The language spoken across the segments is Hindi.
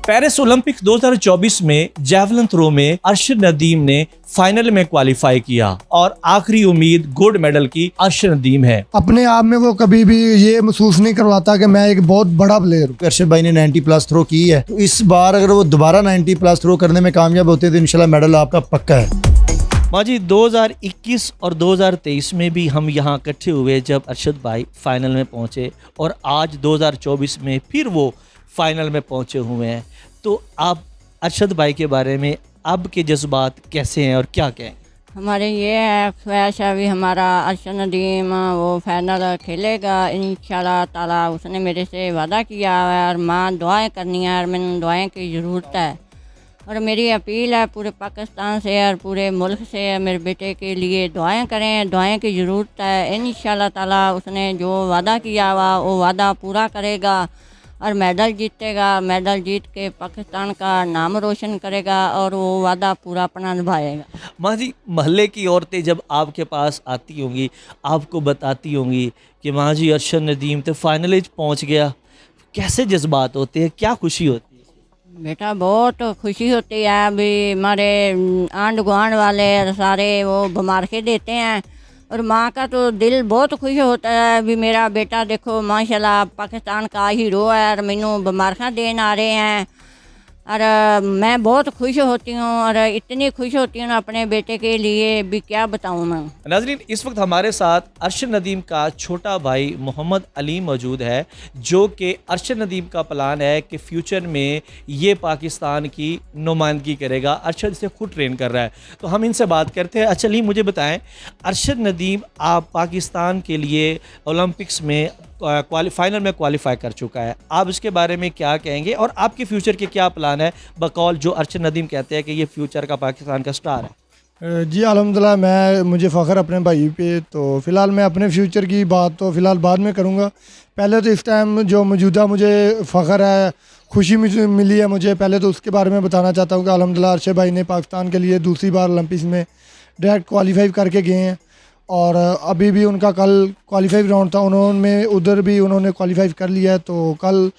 पेरिस ओलंपिक्स 2024 में जैवलिन थ्रो में अरशद नदीम ने फाइनल में क्वालिफाई किया और आखिरी उम्मीद गोल्ड मेडल की अरशद नदीम है। अपने आप में वो कभी भी ये महसूस नहीं करवाता कि मैं एक बहुत बड़ा प्लेयर हूँ। अरशद भाई ने 90 प्लस थ्रो की है, तो इस बार अगर वो दोबारा 90 प्लस थ्रो करने में कामयाब होते हैं तो इंशाल्लाह मेडल आपका पक्का है। माँ जी 2021 और 2023 में भी हम यहाँ इकट्ठे हुए जब अरशद भाई फाइनल में पहुँचे और आज 2024 में फिर वो फाइनल में पहुँचे हुए हैं। तो आप अरशद भाई के बारे में अब के जज्बात कैसे हैं और क्या कहें? हमारे ये है ख्वाहिश है अभी हमारा अरशद नदीम वो फाइनल खेलेगा इंशाल्लाह ताला। उसने मेरे से वादा किया है और माँ दुआएं करनी है और मैंने दुआएं की ज़रूरत है। और मेरी अपील है पूरे पाकिस्तान से और पूरे मुल्क से मेरे बेटे के लिए दुआएं करें, दुआएं की ज़रूरत है। इंशाल्लाह ताला उसने जो वादा किया हुआ वो वादा पूरा करेगा और मेडल जीतेगा। मेडल जीत के पाकिस्तान का नाम रोशन करेगा और वो वादा पूरा अपना निभाएगा। माँ जी महल्ले की औरतें जब आपके पास आती होंगी आपको बताती होंगी कि माँ जी अरशद नदीम तो फाइनल पहुँच गया, कैसे जज्बात होते हैं, क्या खुशी होती है? बेटा बहुत खुशी होती है। अभी हमारे आंढ गुआंढ वाले सारे वो मुबारकें देते हैं और माँ का तो दिल बहुत खुश होता है। अभी मेरा बेटा देखो माशाल्लाह पाकिस्तान का हीरो है और मैनू मुबारकें देन आ रहे हैं और मैं बहुत खुश होती हूँ और इतनी खुश होती हूँ अपने बेटे के लिए भी क्या बताऊँ मैं। नाज़रीन इस वक्त हमारे साथ अरशद नदीम का छोटा भाई मोहम्मद अली मौजूद है, जो कि अरशद नदीम का प्लान है कि फ्यूचर में ये पाकिस्तान की नुमाइंदगी करेगा। अरशद इसे खुद ट्रेन कर रहा है, तो हम इनसे बात करते हैं। अच्छा अली मुझे बताएं, अरशद नदीम आप पाकिस्तान के लिए ओलंपिक्स में फाइनल में क्वालिफाई कर चुका है, आप इसके बारे में क्या कहेंगे और आपके फ्यूचर के क्या प्लान है बकौल जो अरशद नदीम कहते हैं कि ये फ्यूचर का पाकिस्तान का स्टार है? जी अल्हम्दुलिल्लाह मुझे फ़ख्र अपने भाई पे। तो फ़िलहाल मैं अपने फ्यूचर की बात तो फ़िलहाल बाद में करूँगा। पहले तो इस टाइम जो मौजूदा मुझे फ़ख्र है, खुशी मुझे मिली है, मुझे पहले तो उसके बारे में बताना चाहता हूँ कि अल्हम्दुलिल्लाह अरशद भाई ने पाकिस्तान के लिए दूसरी बार ओलंपिक्स में डायरेक्ट क्वालिफाई करके गए हैं और अभी भी उनका कल क्वालिफाई राउंड था, उन्होंने उधर भी उन्होंने क्वालिफाई कर लिया है। तो कल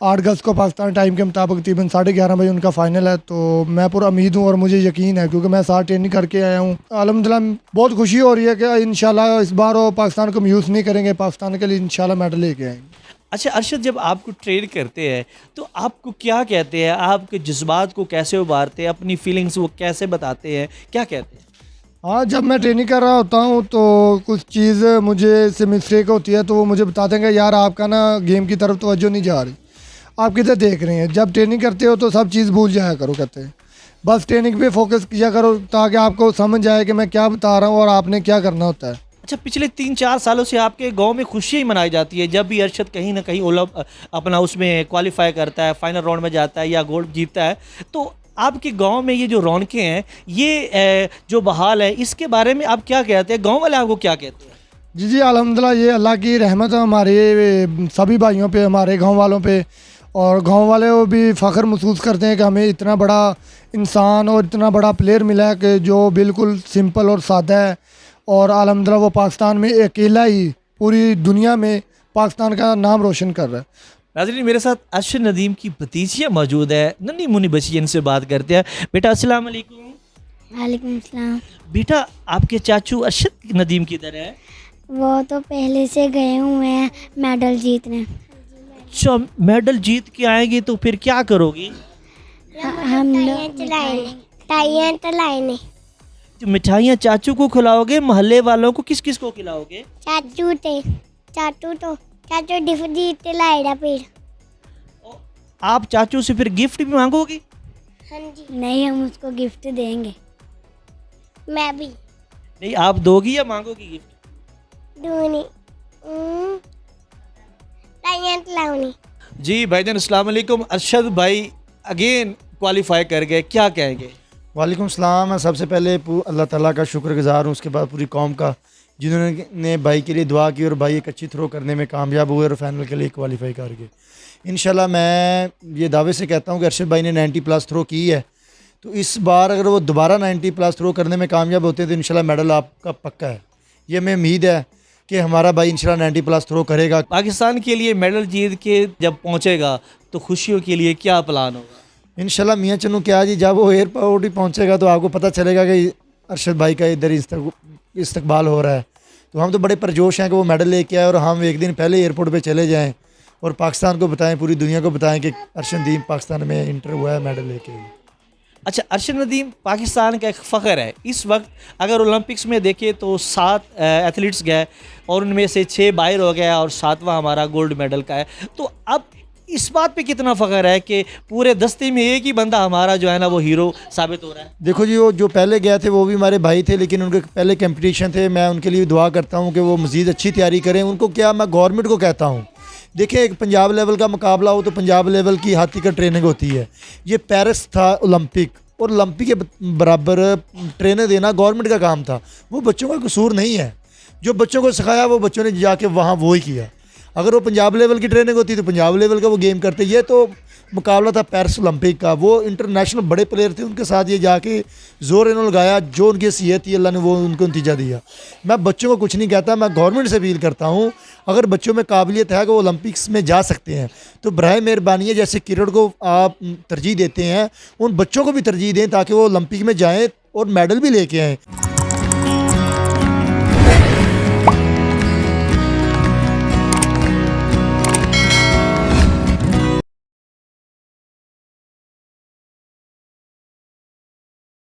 8 अगस्त को पाकिस्तान टाइम के मुताबिक तकरीबन 11:30 बजे उनका फ़ाइनल है। तो मैं पूरा उम्मीद हूँ और मुझे यकीन है क्योंकि मैं साथ ट्रेनिंग करके आया हूँ। अल्हम्दुलिल्लाह बहुत खुशी हो रही है कि इंशाल्लाह इस बार वो पाकिस्तान को मायूस नहीं करेंगे, पाकिस्तान के लिए इंशाल्लाह मेडल लेके आएंगे। अच्छा अरशद जब आपको ट्रेन करते हैं तो आपको क्या कहते हैं, आपके जज्बात को कैसे उभारते हैं, अपनी फीलिंग्स वो कैसे बताते हैं, क्या कहते हैं? हाँ जब मैं ट्रेनिंग कर रहा होता हूँ तो कुछ चीज़ मुझे से मिस्टेक होती है तो वो मुझे बता देंगे यार आपका ना गेम की तरफ तवज्जो नहीं जा रही, आप किधर देख रहे हैं। जब ट्रेनिंग करते हो तो सब चीज़ भूल जाया करो, कहते हैं बस ट्रेनिंग पे फोकस किया करो ताकि आपको समझ आए कि मैं क्या बता रहा हूँ और आपने क्या करना होता है। अच्छा पिछले 3-4 सालों से आपके गांव में खुशियाँ ही मनाई जाती है जब भी अरशद कहीं ना कहीं अपना उसमें क्वालिफाई करता है, फाइनल राउंड में जाता है या गोल्ड जीतता है। तो आपके गांव में ये जो रौनकें हैं, ये जो बहाल है, इसके बारे में आप क्या कहते हैं, गांव वाले आपको क्या कहते हैं? जी अल्हम्दुलिल्लाह ये अल्लाह की रहमत है हमारे सभी भाइयों पे, हमारे गांव वालों पे। और गांव वाले वो भी फ़ख्र महसूस करते हैं कि हमें इतना बड़ा इंसान और इतना बड़ा प्लेयर मिला है कि जो बिल्कुल सिंपल और सादा है और अल्हम्दुलिल्लाह वो पाकिस्तान में अकेला ही पूरी दुनिया में पाकिस्तान का नाम रोशन कर रहा है। नाज़रीन मेरे साथ अरशद नदीम की भतीजियाँ मौजूद है, नन्ही मुन्नी बच्ची, इनसे बात करते हैं। बेटा अस्सलाम वालेकुम। वालेकुम सलाम। बेटा आपके चाचू अरशद नदीम किधर है? वो तो पहले से गए हुए हैं मेडल जीतने। अच्छा मेडल जीत के आएंगे तो फिर क्या करोगी? हम लोग चलाएंगे। तो मिठाइयाँ चाचू को खिलाओगे, मोहल्ले वालों को, किस किस को खिलाओगे? चाचू गिफ्ट जीत लाएगा फिर। आप चाचू से फिर गिफ्ट भी मांगोगी? हाँ जी। नहीं हम उसको गिफ्ट देंगे। मैं भी नहीं आप दोगी या मांगोगी गिफ्ट? दूनी। जी भाईजान अस्सलाम वालेकुम। अरशद भाई अगेन क्वालिफाई कर गए, क्या कहेंगे? वालेकुम सलाम। मैं सबसे पहले अल्लाह ताला का शुक्रगुजार हूँ, उसके बाद पूरी कौम का जिन्होंने भाई के लिए दुआ की और भाई एक अच्छी थ्रो करने में कामयाब हुए और फाइनल के लिए क्वालिफाई कर गए। इंशाल्लाह मैं ये दावे से कहता हूँ कि अरशद भाई ने 90 प्लस थ्रो की है, तो इस बार अगर वो दोबारा 90 प्लस थ्रो करने में कामयाब होते हैं तो इंशाल्लाह मेडल आपका पक्का है। ये हमें उम्मीद है कि हमारा भाई इंशाल्लाह 90+ थ्रो करेगा। पाकिस्तान के लिए मेडल जीत के जब पहुंचेगा तो खुशियों के लिए क्या प्लान होगा? इंशाल्लाह मियाँ चन्नू क्या जी, जब वो एयरपोर्ट ही पहुँचेगा तो आपको पता चलेगा कि अरशद भाई का इधर इस्तकबाल हो रहा है। तो हम तो बड़े परजोश हैं कि वो मेडल लेके आए और हम एक दिन पहले एयरपोर्ट पे चले जाएं और पाकिस्तान को बताएं, पूरी दुनिया को बताएं कि अरशद नदीम पाकिस्तान में इंटर हुआ है, मेडल लेके। अच्छा, अरशद नदीम पाकिस्तान का एक फ़ख्र है। इस वक्त अगर ओलंपिक्स में देखें तो 7 एथलीट्स गए और उनमें से 6 बाहर हो गया और 7वां हमारा गोल्ड मेडल का है। तो अब इस बात पे कितना फ़ख्र है कि पूरे दस्ते में एक ही बंदा हमारा जो है ना वो हीरो साबित हो रहा है? देखो जी, वो जो पहले गए थे वो भी हमारे भाई थे, लेकिन उनके पहले कंपटीशन थे। मैं उनके लिए दुआ करता हूँ कि वो मज़ीद अच्छी तैयारी करें। उनको क्या, मैं गवर्नमेंट को कहता हूँ, देखिए एक पंजाब लेवल का मुकाबला हो तो पंजाब लेवल की हाथी का ट्रेनिंग होती है। ये पेरिस था ओलंपिक, और ओलंपिक के बराबर ट्रेनर देना गवर्नमेंट का काम था। वो बच्चों का कसूर नहीं है। जो बच्चों को सिखाया वो बच्चों ने जाके वहाँ वो ही किया। अगर वो पंजाब लेवल की ट्रेनिंग होती तो पंजाब लेवल का वो गेम करते। ये तो मुकाबला था पेरिस ओलंपिक का, वो इंटरनेशनल बड़े प्लेयर थे, उनके साथ ये जाके ज़ोर इन्होंने लगाया। जो उनकी सीहत थी अल्लाह ने वो उनको नतीजा दिया। मैं बच्चों को कुछ नहीं कहता, मैं गवर्नमेंट से अपील करता हूँ, अगर बच्चों में काबिलियत है कि वो ओलंपिक्स में जा सकते हैं तो बराए मेहरबानी है, जैसे किरण को आप तरजीह देते हैं, उन बच्चों को भी तरजीह दें ताकि वो ओलंपिक में जाएँ और मेडल भी लेके आएँ।